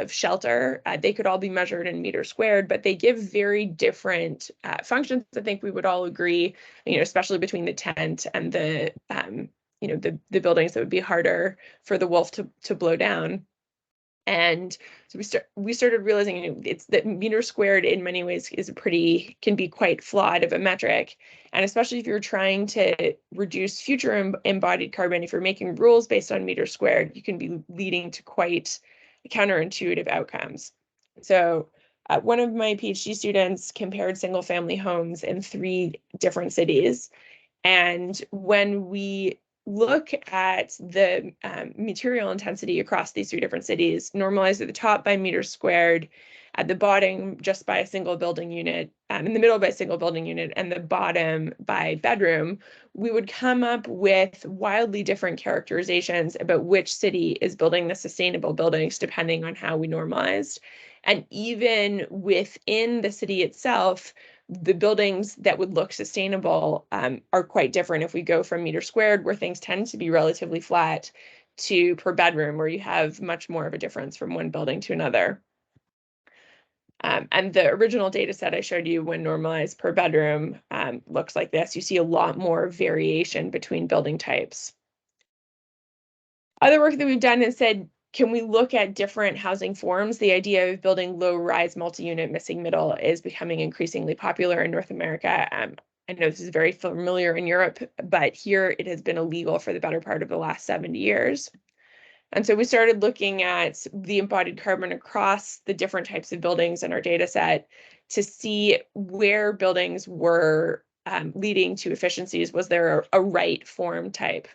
shelter. They could all be measured in meter squared, but they give very different functions. I think we would all agree, especially between the tent and the buildings that would be harder for the wolf to blow down. And so we started realizing it's that meter squared in many ways can be quite flawed of a metric. And especially if you're trying to reduce future embodied carbon, if you're making rules based on meter squared, you can be leading to quite counterintuitive outcomes. So one of my PhD students compared single family homes in 3 different cities. And when we look at the material intensity across these 3 different cities, normalized at the top by meters squared, at the bottom just by a single building unit, in the middle by a single building unit, and the bottom by bedroom, we would come up with wildly different characterizations about which city is building the sustainable buildings depending on how we normalized. And even within the city itself, the buildings that would look sustainable are quite different if we go from meter squared, where things tend to be relatively flat, to per bedroom, where you have much more of a difference from one building to another. And the original data set I showed you when normalized per bedroom looks like this. You see a lot more variation between building types. Other work that we've done is said, can we look at different housing forms? The idea of building low-rise multi-unit missing middle is becoming increasingly popular in North America. I know this is very familiar in Europe, but here it has been illegal for the better part of the last 70 years. And so we started looking at the embodied carbon across the different types of buildings in our data set to see where buildings were leading to efficiencies. Was there a right form type?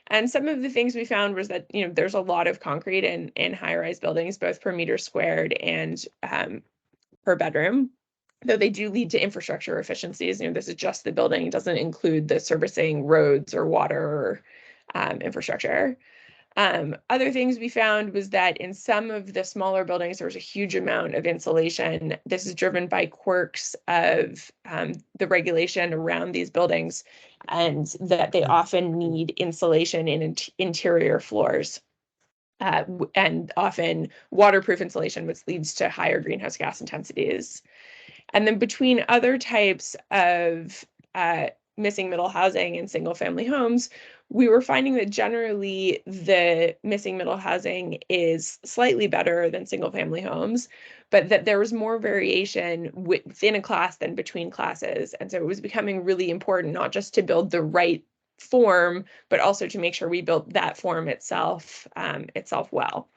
And some of the things we found was that, you know, there's a lot of concrete in high-rise buildings, both per meter squared and per bedroom, though they do lead to infrastructure efficiencies. You know, this is just the building, it doesn't include the servicing roads or water or infrastructure. Other things we found was that in some of the smaller buildings, there was a huge amount of insulation. This is driven by quirks of the regulation around these buildings, and that they often need insulation in interior floors. And often waterproof insulation, which leads to higher greenhouse gas intensities. And then between other types of missing middle housing and single family homes, we were finding that generally the missing middle housing is slightly better than single family homes, but that there was more variation within a class than between classes. And so it was becoming really important not just to build the right form, but also to make sure we built that form itself well.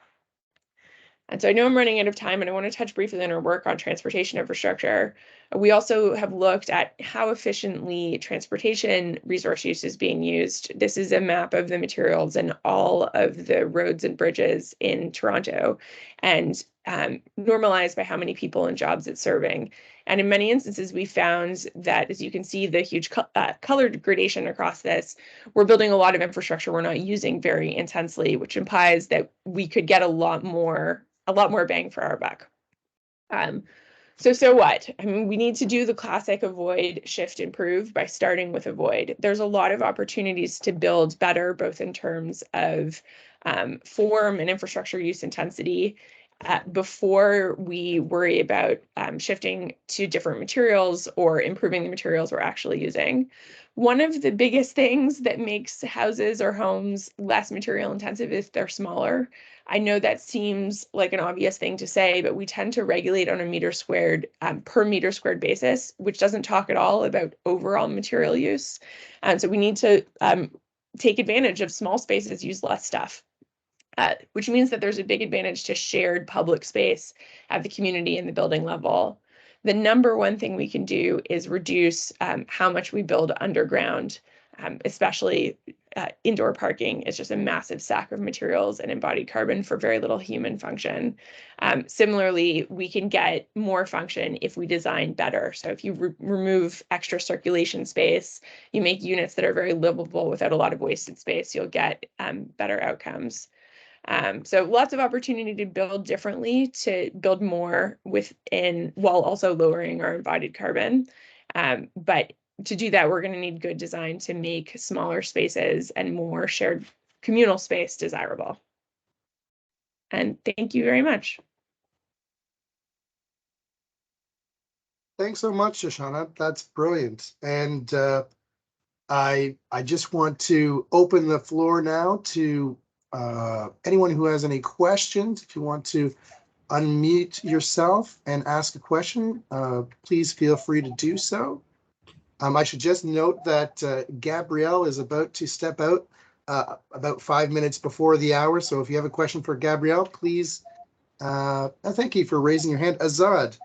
And so I know I'm running out of time, and I want to touch briefly on our work on transportation infrastructure. We also have looked at how efficiently transportation resource use is being used. This is a map of the materials in all of the roads and bridges in Toronto, and normalized by how many people and jobs it's serving. And in many instances, we found that, as you can see, the huge color gradation across this, we're building a lot of infrastructure we're not using very intensely, which implies that we could get a lot more bang for our buck. So what? I mean, we need to do the classic avoid, shift, improve by starting with avoid. There's a lot of opportunities to build better, both in terms of form and infrastructure use intensity, before we worry about shifting to different materials or improving the materials we're actually using. One of the biggest things that makes houses or homes less material intensive is they're smaller. I know that seems like an obvious thing to say, but we tend to regulate on a meter squared per meter squared basis, which doesn't talk at all about overall material use. And so we need to take advantage of small spaces, use less stuff. Which means that there's a big advantage to shared public space at the community and the building level. The number one thing we can do is reduce how much we build underground, especially indoor parking is just a massive sack of materials and embodied carbon for very little human function. Similarly, we can get more function if we design better. So if you remove extra circulation space, you make units that are very livable without a lot of wasted space, you'll get better outcomes. So lots of opportunity to build differently, to build more within, while also lowering our embodied carbon. But to do that, we're going to need good design to make smaller spaces and more shared communal space desirable. And thank you very much. Thanks so much, Shoshanna. That's brilliant. And I just want to open the floor now to anyone who has any questions. If you want to unmute yourself and ask a question, please feel free to do so. I should just note that Gabrielle is about to step out about 5 minutes before the hour. So if you have a question for Gabrielle, please, thank you for raising your hand. Azad,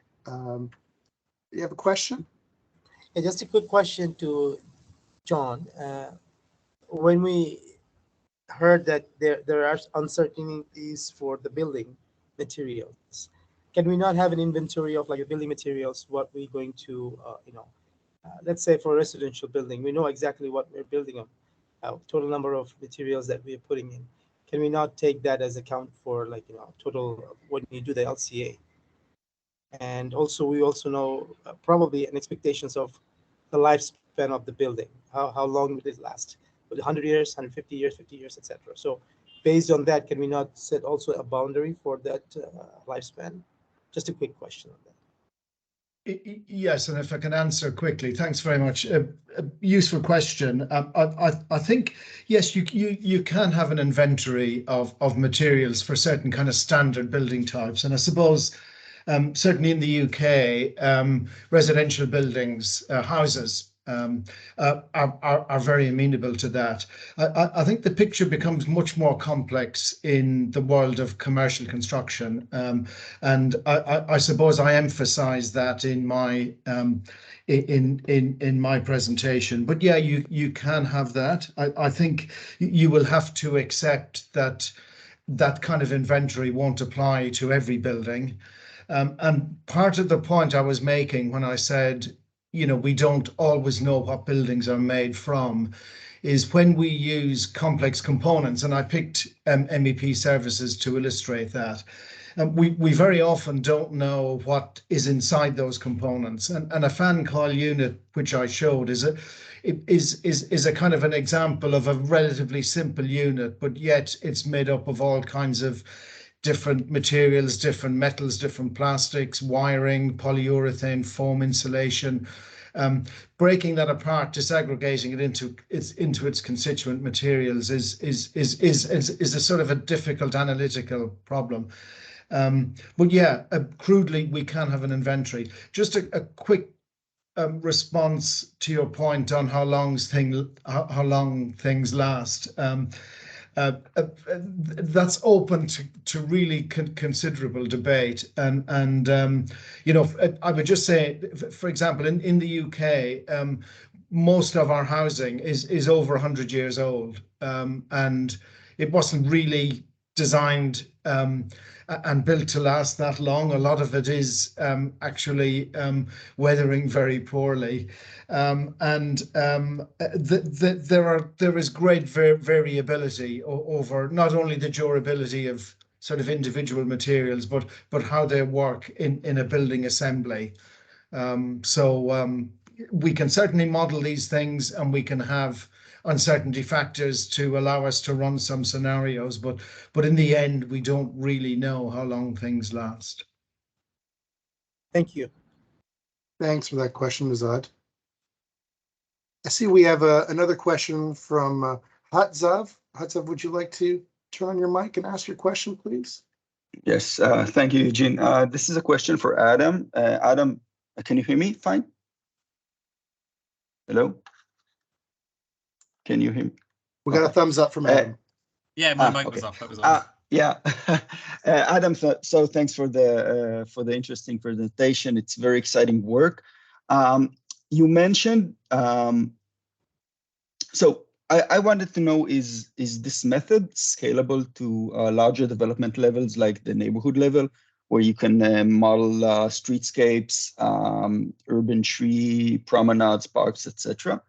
you have a question? Yeah, just a quick question to John. When we heard that there are uncertainties for the building materials, can we not have an inventory of like a building materials, what we're going to, let's say for a residential building, we know exactly what we're building on, total number of materials that we're putting in. Can we not take that as account for like, total when you do the LCA? And also, we also know probably an expectations of the lifespan of the building. How long will it last? Will it 100 years, 150 years, 50 years, etc. So based on that, can we not set also a boundary for that lifespan? Just a quick question on that. Yes, and if I can answer quickly, thanks very much. A useful question. I think yes, you can have an inventory of materials for certain kind of standard building types, and I suppose certainly in the UK, residential buildings, houses. Are very amenable to that. I think the picture becomes much more complex in the world of commercial construction, and I suppose I emphasize that in my in my presentation. But yeah, you can have that. I think you will have to accept that that kind of inventory won't apply to every building. And part of the point I was making when I said, we don't always know what buildings are made from, is when we use complex components, and I picked MEP services to illustrate that. We very often don't know what is inside those components. And a fan coil unit, which I showed, is a kind of an example of a relatively simple unit, but yet it's made up of all kinds of different materials, different metals, different plastics, wiring, polyurethane, foam insulation. Breaking that apart, disaggregating it into its constituent materials is a sort of a difficult analytical problem. But yeah, crudely, we can have an inventory. Just a quick response to your point on how long things last. That's open to really considerable debate, and I would just say, for example, in the UK, most of our housing is over 100 years old, and it wasn't really designed and built to last that long. A lot of it is actually weathering very poorly, and there is great variability over not only the durability of sort of individual materials, but how they work in a building assembly. So we can certainly model these things, and we can have uncertainty factors to allow us to run some scenarios, but in the end, we don't really know how long things last. Thank you. Thanks for that question, Azad. I see we have another question from Hatzav. Hatzav, would you like to turn on your mic and ask your question, please? Yes, thank you, Eugene. This is a question for Adam. Adam, can you hear me fine? Hello? Can you hear me? We got a thumbs up from Adam. Yeah, my mic was off. That was on. Yeah, Adam. So thanks for the interesting presentation. It's very exciting work. You mentioned. So I wanted to know, is this method scalable to larger development levels, like the neighborhood level, where you can model streetscapes, urban tree, promenades, parks, etc.?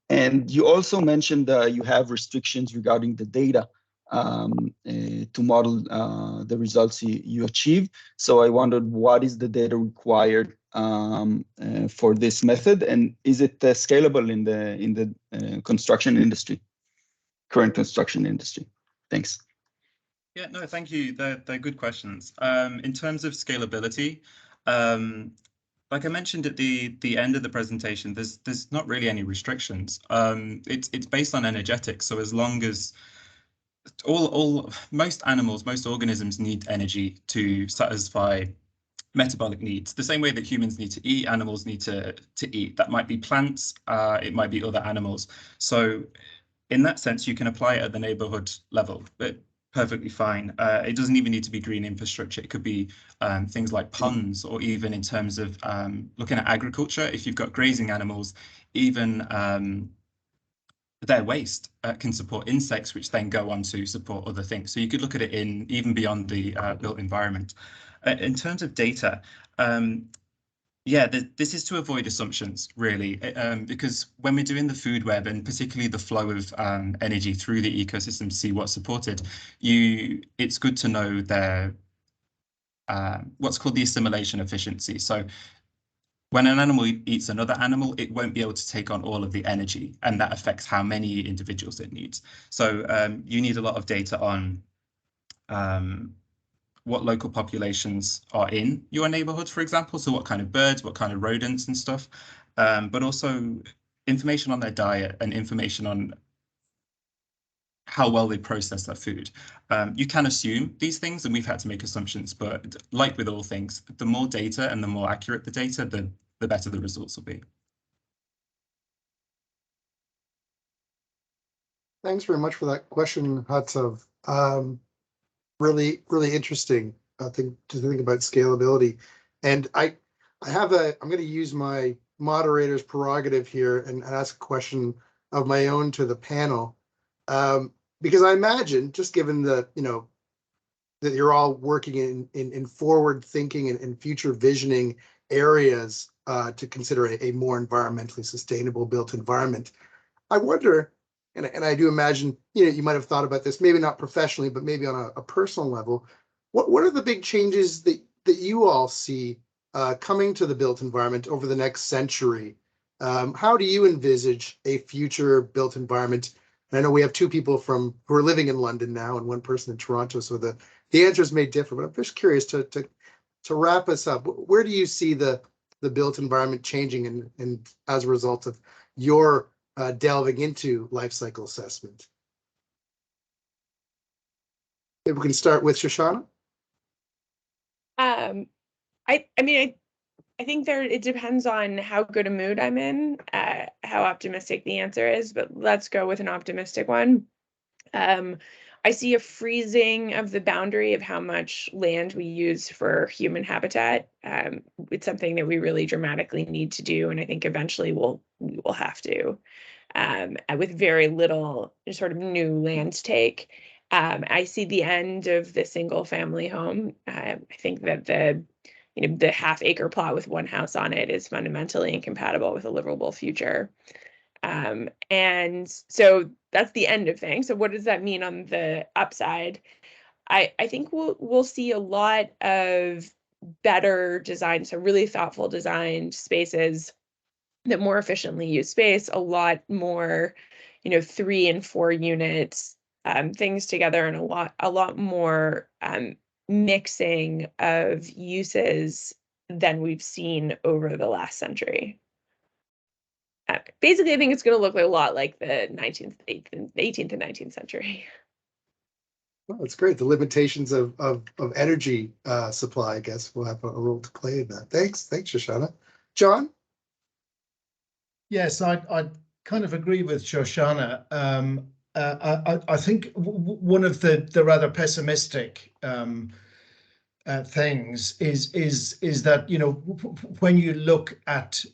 And you also mentioned you have restrictions regarding the data to model the results you achieve. So I wondered, what is the data required for this method, and is it scalable in the construction industry, current construction industry? Thanks. Yeah, no, thank you. They're good questions. In terms of scalability, like I mentioned at the end of the presentation, there's not really any restrictions. It's based on energetics. So as long as most animals, most organisms need energy to satisfy metabolic needs, the same way that humans need to eat, animals need to eat. That might be plants, it might be other animals. So in that sense, you can apply it at the neighborhood level, but perfectly fine. It doesn't even need to be green infrastructure. It could be things like ponds, or even in terms of looking at agriculture. If you've got grazing animals, even their waste can support insects, which then go on to support other things. So you could look at it in even beyond the built environment. In terms of data, yeah, this is to avoid assumptions, really, because when we're doing the food web and particularly the flow of energy through the ecosystem to see what's supported, it's good to know their what's called the assimilation efficiency. So when an animal eats another animal, it won't be able to take on all of the energy, and that affects how many individuals it needs. So you need a lot of data on what local populations are in your neighborhood, for example. So what kind of birds, what kind of rodents and stuff, but also information on their diet and information on how well they process their food. You can assume these things, and we've had to make assumptions, but like with all things, the more data and the more accurate the data, the better the results will be. Thanks very much for that question, Hatsav. Really, really interesting thing to think about scalability. And I'm going to use my moderator's prerogative here and ask a question of my own to the panel. Because I imagine, just given that you're all working in forward thinking and future visioning areas to consider a more environmentally sustainable built environment, I wonder, and I do imagine, you might have thought about this, maybe not professionally, but maybe on a personal level. What are the big changes that you all see coming to the built environment over the next century? How do you envisage a future built environment? And I know we have two people who are living in London now and one person in Toronto, so the answers may differ, but I'm just curious to wrap us up. Where do you see the built environment changing and as a result of your delving into life cycle assessment? Maybe we can start with Shoshanna. I think it depends on how good a mood I'm in, how optimistic the answer is, but let's go with an optimistic one. I see a freezing of the boundary of how much land we use for human habitat. It's something that we really dramatically need to do, and I think eventually we will have to, with very little sort of new land take. I see the end of the single family home. I think that the half-acre plot with one house on it is fundamentally incompatible with a livable future. And so that's the end of things. So what does that mean on the upside? I think we'll see a lot of better design, so really thoughtful designed spaces that more efficiently use space, a lot more, 3 and 4 units, things together, and a lot more mixing of uses than we've seen over the last century. Basically, I think it's going to look a lot like the 18th and 19th century. Well, that's great. The limitations of energy supply, I guess, will have a role to play in that. Thanks, Shoshanna. John? Yes, I kind of agree with Shoshanna. I think one of the rather pessimistic things is that when you look at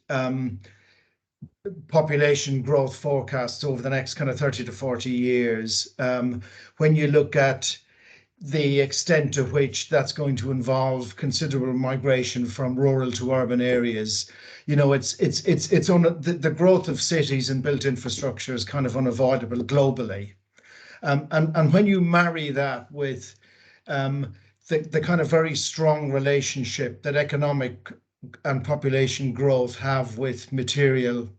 population growth forecasts over the next kind of 30 to 40 years, when you look at the extent to which that's going to involve considerable migration from rural to urban areas, it's on the growth of cities and built infrastructure is kind of unavoidable globally, and when you marry that with the kind of very strong relationship that economic and population growth have with material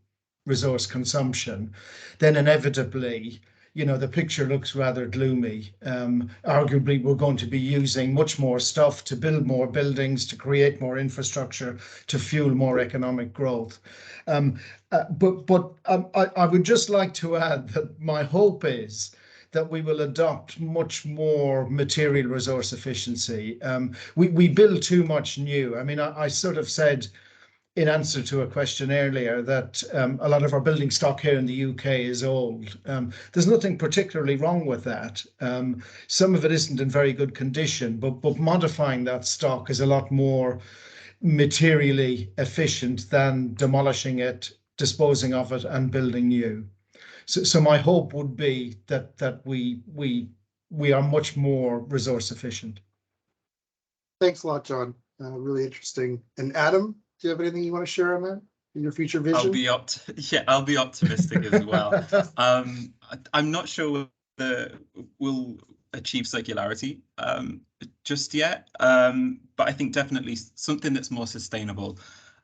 resource consumption, then inevitably, the picture looks rather gloomy. Arguably, we're going to be using much more stuff to build more buildings, to create more infrastructure, to fuel more economic growth. But I would just like to add that my hope is that we will adopt much more material resource efficiency. We build too much new. I mean, I sort of said in answer to a question earlier that a lot of our building stock here in the UK is old. There's nothing particularly wrong with that. Some of it isn't in very good condition, but modifying that stock is a lot more materially efficient than demolishing it, disposing of it, and building new. So my hope would be that we are much more resource efficient. Thanks a lot, John. Really interesting. And Adam, do you have anything you want to share on that? In your future vision? I'll be optimistic as well. I'm not sure whether we'll achieve circularity just yet, but I think definitely something that's more sustainable,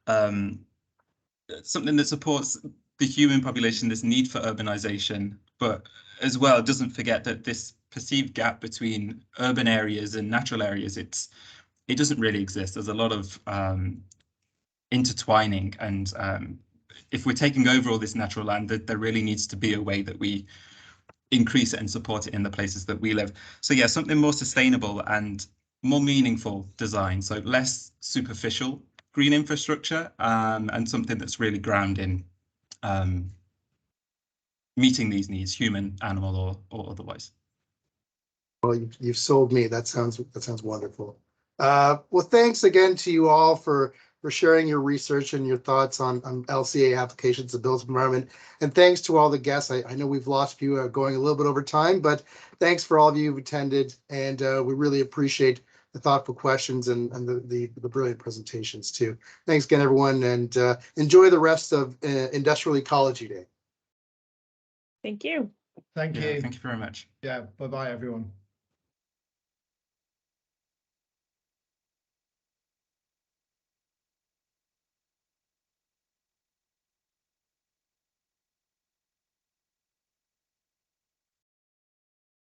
something that supports the human population, this need for urbanization, but as well doesn't forget that this perceived gap between urban areas and natural areas, it doesn't really exist. There's a lot of intertwining, and if we're taking over all this natural land, there really needs to be a way that we increase it and support it in the places that we live. So yeah, something more sustainable and more meaningful design, so less superficial green infrastructure, and something that's really grounded in meeting these needs, human, animal, or otherwise. Well, you've sold me. That sounds wonderful. Well, thanks again to you all for sharing your research and your thoughts on LCA applications of built environment. And thanks to all the guests. I know we've lost you going a little bit over time, but thanks for all of you who've attended. And we really appreciate the thoughtful questions and the brilliant presentations too. Thanks again, everyone, and enjoy the rest of Industrial Ecology Day. Thank you. Thank you. Thank you very much. Yeah, bye-bye, everyone.